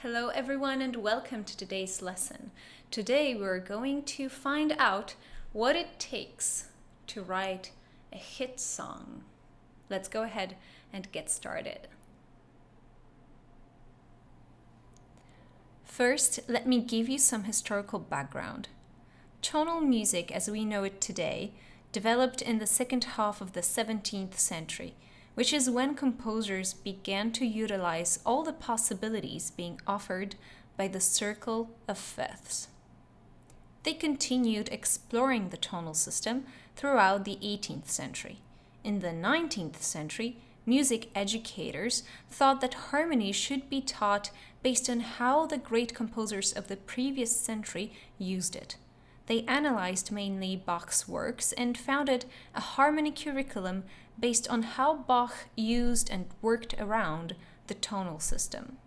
Hello everyone and welcome to today's lesson. Today we're going to find out what it takes to write a hit song. Let's go ahead and get started. First, let me give you some historical background. Tonal music as we know it today developed in the second half of the 17th century, which is when composers began to utilize all the possibilities being offered by the circle of fifths. They continued exploring the tonal system throughout the 18th century. In the 19th century, music educators thought that harmony should be taught based on how the great composers of the previous century used it. They analyzed mainly Bach's works and founded a harmony curriculum based on how Bach used and worked around the tonal system.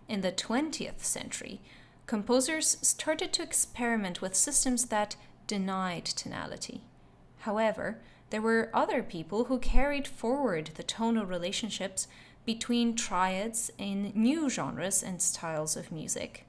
In the 20th century, composers started to experiment with systems that denied tonality. However, there were other people who carried forward the tonal relationships between triads in new genres and styles of music.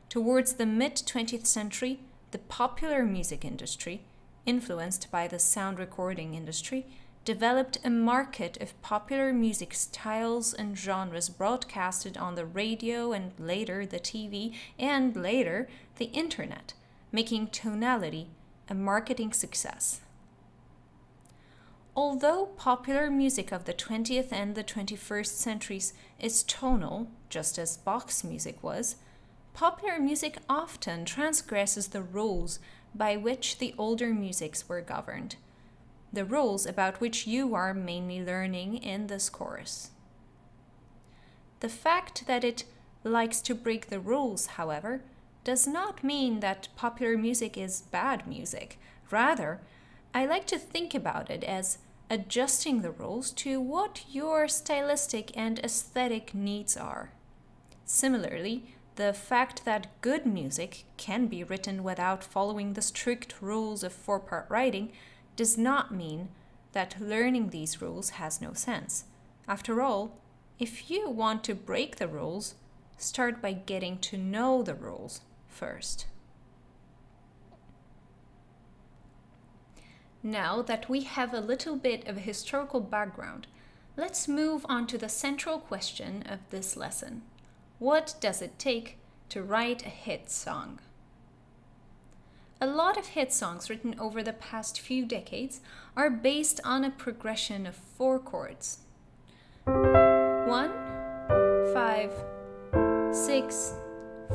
Towards the mid-20th century, the popular music industry, influenced by the sound recording industry, developed a market of popular music styles and genres broadcasted on the radio and later the TV and later the internet, making tonality a marketing success. Although popular music of the 20th and the 21st centuries is tonal, just as Bach's music was, popular music often transgresses the rules by which the older musics were governed, the rules about which you are mainly learning in this course. The fact that it likes to break the rules, however, does not mean that popular music is bad music. Rather, I like to think about it as adjusting the rules to what your stylistic and aesthetic needs are. Similarly, the fact that good music can be written without following the strict rules of four-part writing does not mean that learning these rules has no sense. After all, if you want to break the rules, start by getting to know the rules first. Now that we have a little bit of a historical background, let's move on to the central question of this lesson. What does it take to write a hit song? A lot of hit songs written over the past few decades are based on a progression of 4 chords. 1, 5, 6,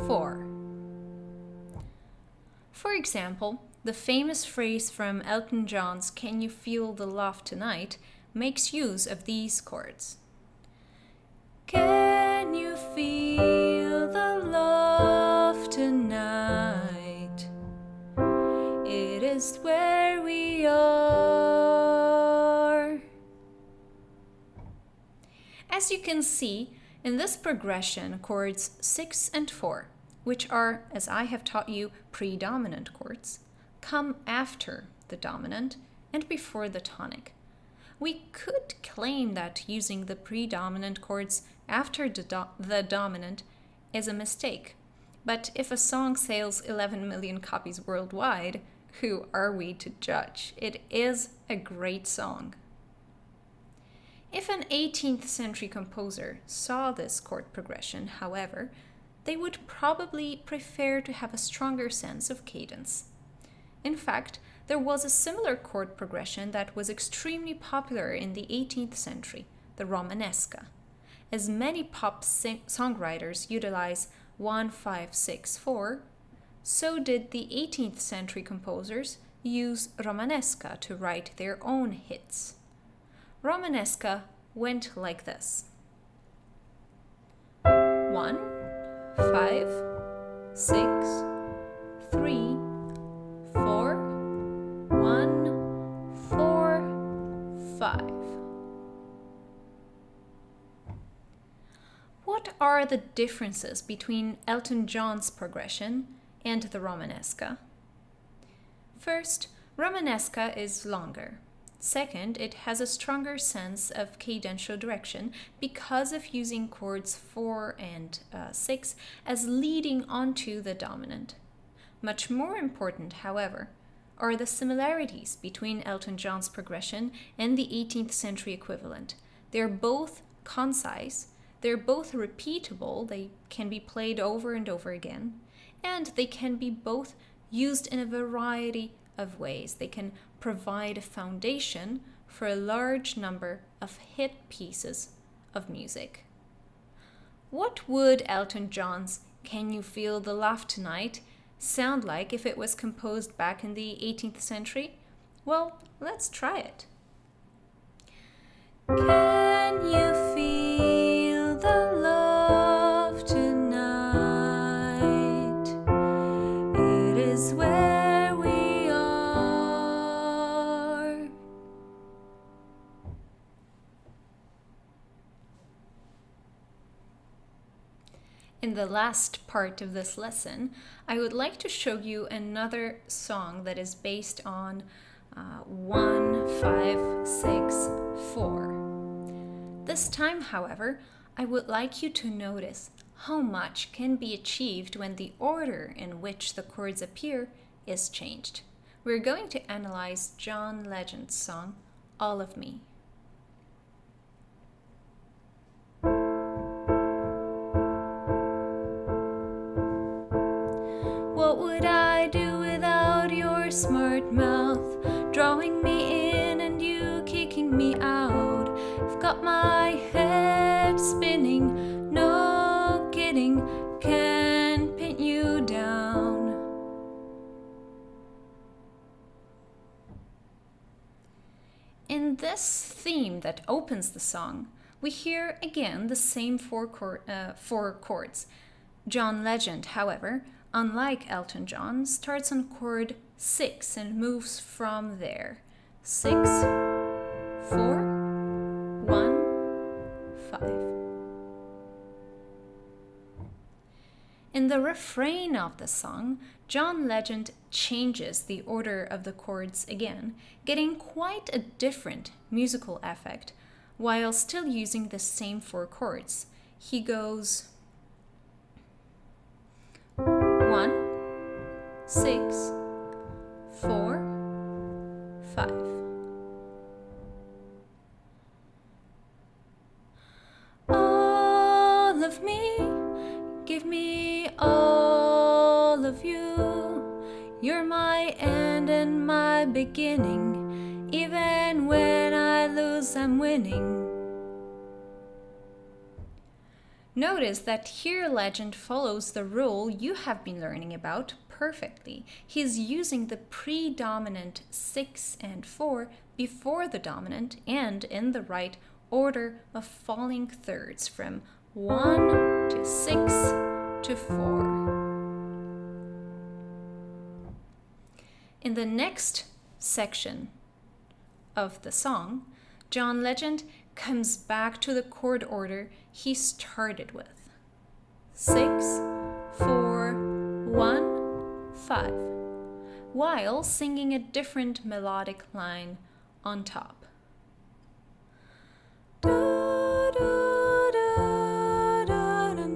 4. For example, the famous phrase from Elton John's "Can You Feel the Love Tonight" makes use of these chords. Can you feel the love tonight? It is where we are. As you can see, in this progression, chords 6 and 4, which are, as I have taught you, predominant chords, come after the dominant and before the tonic. We could claim that using the predominant chords after the dominant is a mistake. But if a song sells 11 million copies worldwide, who are we to judge? It is a great song. If an 18th century composer saw this chord progression, however, they would probably prefer to have a stronger sense of cadence. In fact, there was a similar chord progression that was extremely popular in the 18th century, the Romanesca. As many pop songwriters utilize 1-5-6-4, so did the 18th century composers use Romanesca to write their own hits. Romanesca went like this: 1, 5, 6, 3, 4, 1, 4, 5. What are the differences between Elton John's progression and the Romanesca? First, Romanesca is longer. Second, it has a stronger sense of cadential direction because of using chords 4 and 6 as leading onto the dominant. Much more important, however, are the similarities between Elton John's progression and the 18th century equivalent. They're both concise, they're both repeatable, they can be played over and over again, and they can be both used in a variety of ways. They can provide a foundation for a large number of hit pieces of music. What would Elton John's Can You Feel the Laugh Tonight sound like if it was composed back in the 18th century? Well, let's try it. Can you feel the love tonight? It is where we are. In the last part of this lesson, I would like to show you another song that is based on 1, 5, 6, 4. This time, however, I would like you to notice how much can be achieved when the order in which the chords appear is changed. We're going to analyze John Legend's song, All of Me. What would I do without your smart mouth, drawing me in and you kicking me out? I've got my head spinning, no kidding, can't pin you down. In this theme that opens the song, we hear again the same four chords. John Legend, however, unlike Elton John, starts on chord 6 and moves from there. 6, 4, 1, 5. In the refrain of the song, John Legend changes the order of the chords again, getting quite a different musical effect, while still using the same 4 chords. He goes 1, 6, 4, 5. All of me, give me all of you. You're my end and my beginning. Even when I lose, I'm winning. Notice that here Legend follows the rule you have been learning about perfectly. He's using the predominant 6 and 4 before the dominant and in the right order of falling thirds from 1 to 6 to 4. In the next section of the song, John Legend comes back to the chord order he started with. 6, 4, 1, 5, while singing a different melodic line on top. Da, da, da, da, da, da,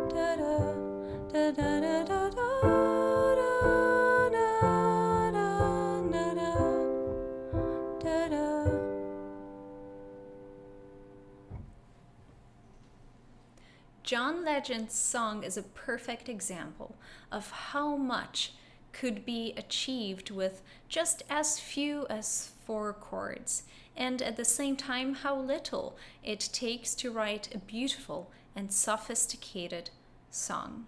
da, da, da, da, da, da. John Legend's song is a perfect example of how much could be achieved with just as few as 4 chords, and at the same time how little it takes to write a beautiful and sophisticated song.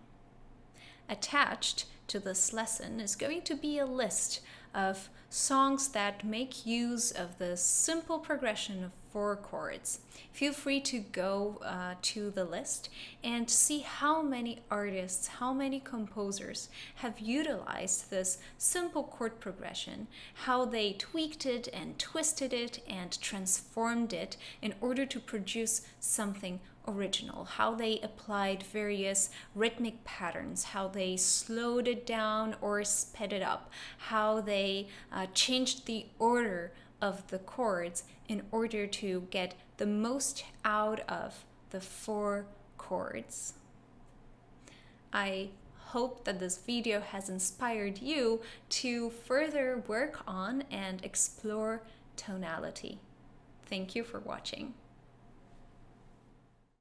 Attached to this lesson is going to be a list of songs that make use of the simple progression of 4 chords. Feel free to go to the list and see how many artists, how many composers have utilized this simple chord progression, how they tweaked it and twisted it and transformed it in order to produce something original, how they applied various rhythmic patterns, how they slowed it down or sped it up, how they changed the order of the chords in order to get the most out of the 4 chords. I hope that this video has inspired you to further work on and explore tonality. Thank you for watching.